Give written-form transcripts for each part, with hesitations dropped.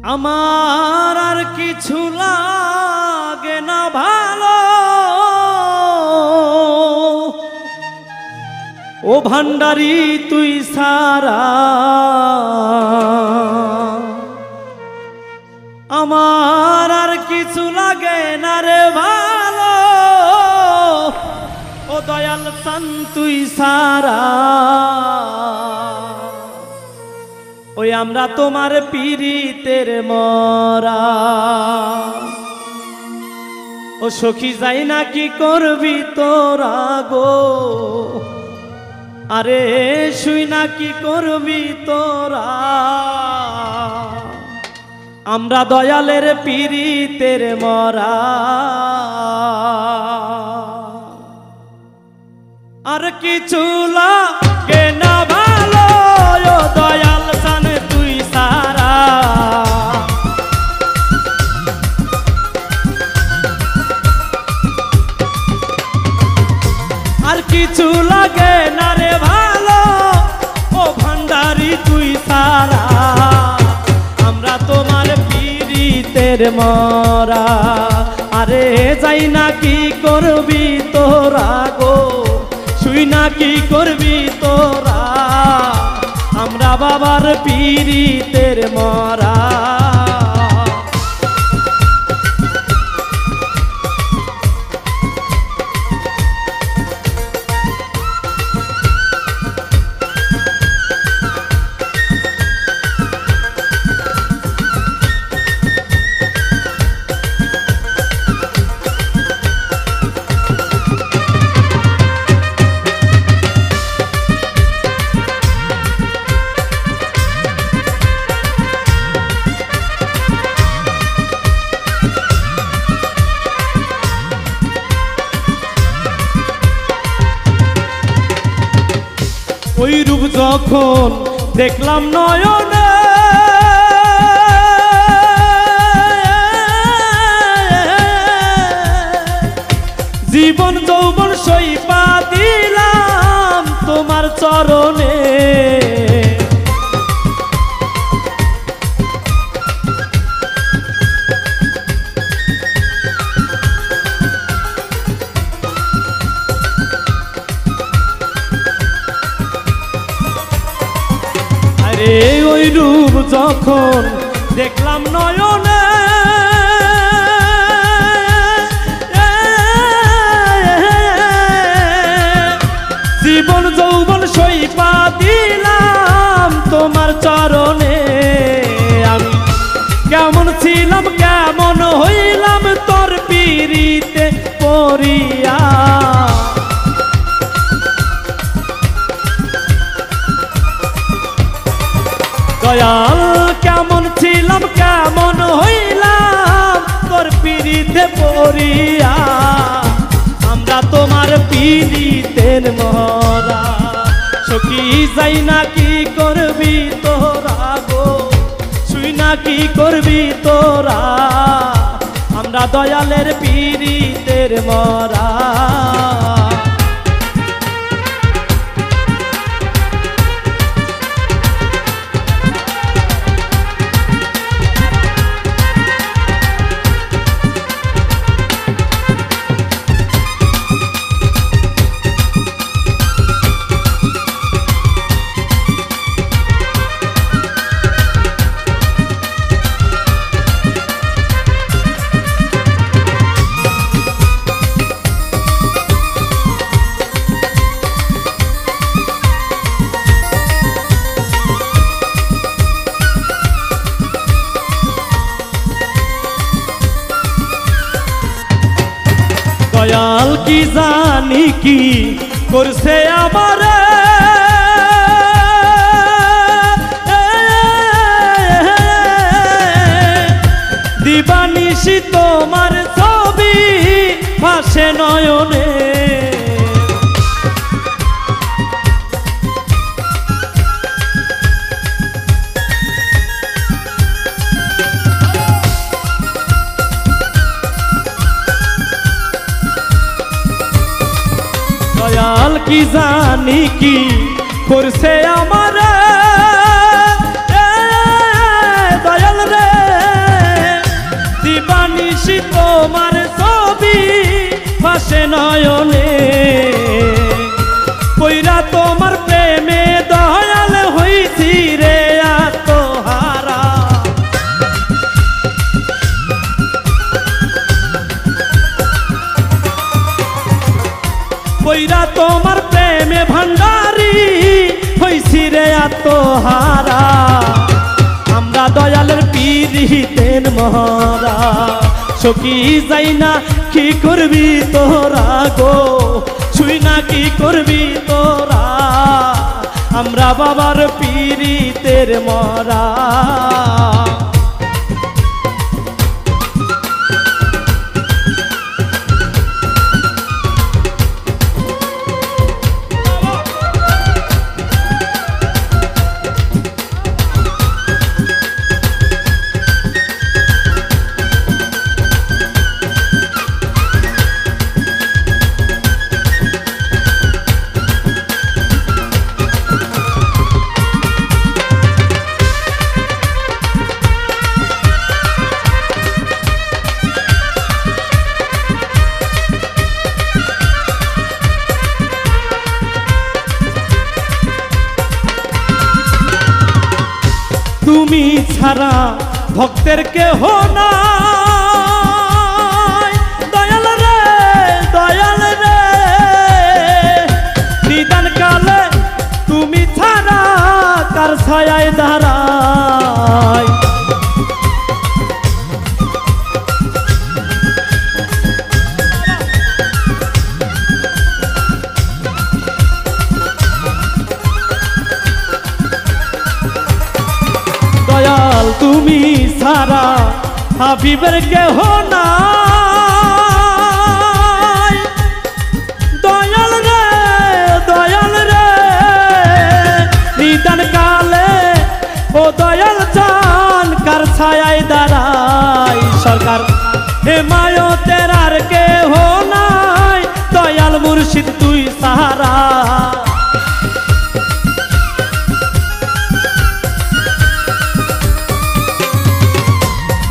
আমার আর কিছু লাগে না ভালো ও ভান্ডারি তুই সারা আমার আর কিছু লাগে না রে ভালো ও দয়াল চান তুই সারা ওই আমরা তোমার পীড়িতের মরা ও সখী যাই না কি করবি তোরা গো আরে শুই না কি করবি তোরা আমরা দয়ালের পীড়িতের মরা আর কিছু লাগে না ভালো ও দয়াল চান তুই সারা আর কিছু লাগে না রে ভালো ও ভান্ডারি তুই সারা আমরা তোমার পীড়িতের মরা আরে যাই না কি করবি তোরা গো শুই না কি করবি তোরা আমরা বাবার পীড়িতের মরা ওই রূপ যখন দেখলাম নয়নে জীবন যৌবন সইপা দিলাম তোমার চরণে ওই রূপ যখন দেখলাম নয়নে জীবন যৌবন সইপা দিলাম তোমার চরণে আমি কেমন ছিলাম কেমন হইলাম তোর পীড়িতে পড়িয়া দয়াল কেমন ছিলাম কেমন হইলাম তোর পীড়িতে পড়িয়া আমরা তোমার পীড়িতের মরা সখী যাই না কি করবি তোরা গো শুই না কি করবি তোরা আমরা দয়ালের পীড়িতের মরা দয়াল কি জানি কি করছে আমারে দিবানিশি তোমার ছবি ভাসে নয়নে দয়াল কি জানি কি করছে আমারে দয়াল রে তোমার ছবি ভাসে নয়নে, কইরা তোমার প্রেমে দয়াল হইছি রে আত্মহারা। কইরা তোমার প্রেমে ভান্ডারি হইছি রে আত্মহারা। আমরা দয়ালের পীড়িতের মহরা, সখী যাই না কি করবি তোরা গো, ছুই না কি করবি তোরা, আমরা বাবার পীড়িতের মরা। তুমি ছাড়া ভক্তের কেহ নাই, দয়াল রে দয়াল রে, নিদান কালে তুমি ছাড়া কার ছায়ায় দাঁড়াই। দয়াল তুমি সারা হাবিবের কেহ নাই, দয়াল রে দয়াল রে, নিদান কালে ও দয়াল চান কার ছায়ায় দাঁড়াই। সরকার হেমায়তের আর কেহ নাই, দয়াল মুর্শিদ তুই সাহারা।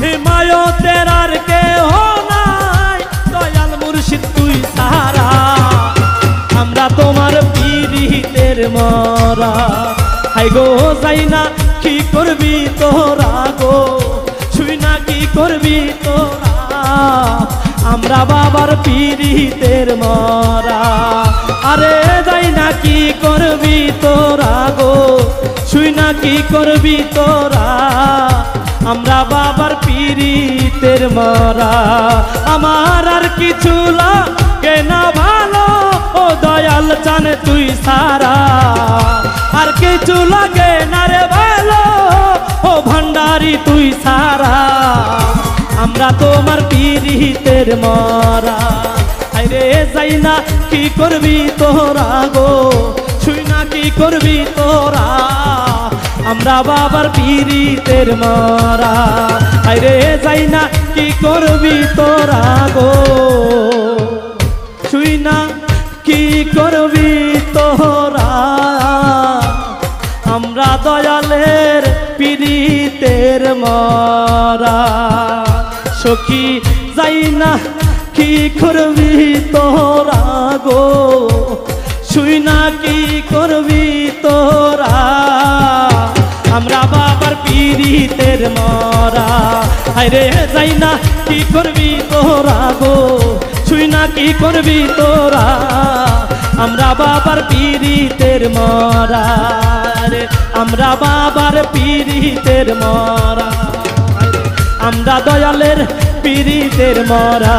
হিমায়তের আর কেহ নাই, দয়াল মুর্শিদ তুই সাহারা। আমরা তোমার পীড়িতের মরা, হাই গো যাই না কি করবি তোরা গো, ছুই না কি করবি তোরা, আমরা বাবার পীড়িতের মরা। আরে যাই না কি করবি তোরা গো, ছুই না কি করবি তোরা, আমরা বাবার পীড়িতের মরা। আমার আর কিছু লাগে না ভালো, ও দয়াল চান তুই সারা, আর কিছু লাগে না রে ভালো, ও ভান্ডারি তুই সারা। আমরা তোমার পীড়িতের মরা, আরে যাই না কি করবি তোরা গো, ছুই না কি করবি তোরা, আমরা বাবার পীড়িতের মরা। আরে যাই না কি করবি তোরা গো, ছুই না কি করবি তোরা, আমরা দয়ালের পীড়িতের মরা। সখী যাই না কি করবি তোরা গো, ছুই না কি করবি তোরা, আমরা বাবার পীড়িতের মরা। আরে যাই না কি করবি তোরা গো, ছুই না কি করবি তোরা, আমরা বাবার পীড়িতের মরা। রে আমরা বাবার পীড়িতের মরা, আমরা দয়ালের পীড়িতের মরা।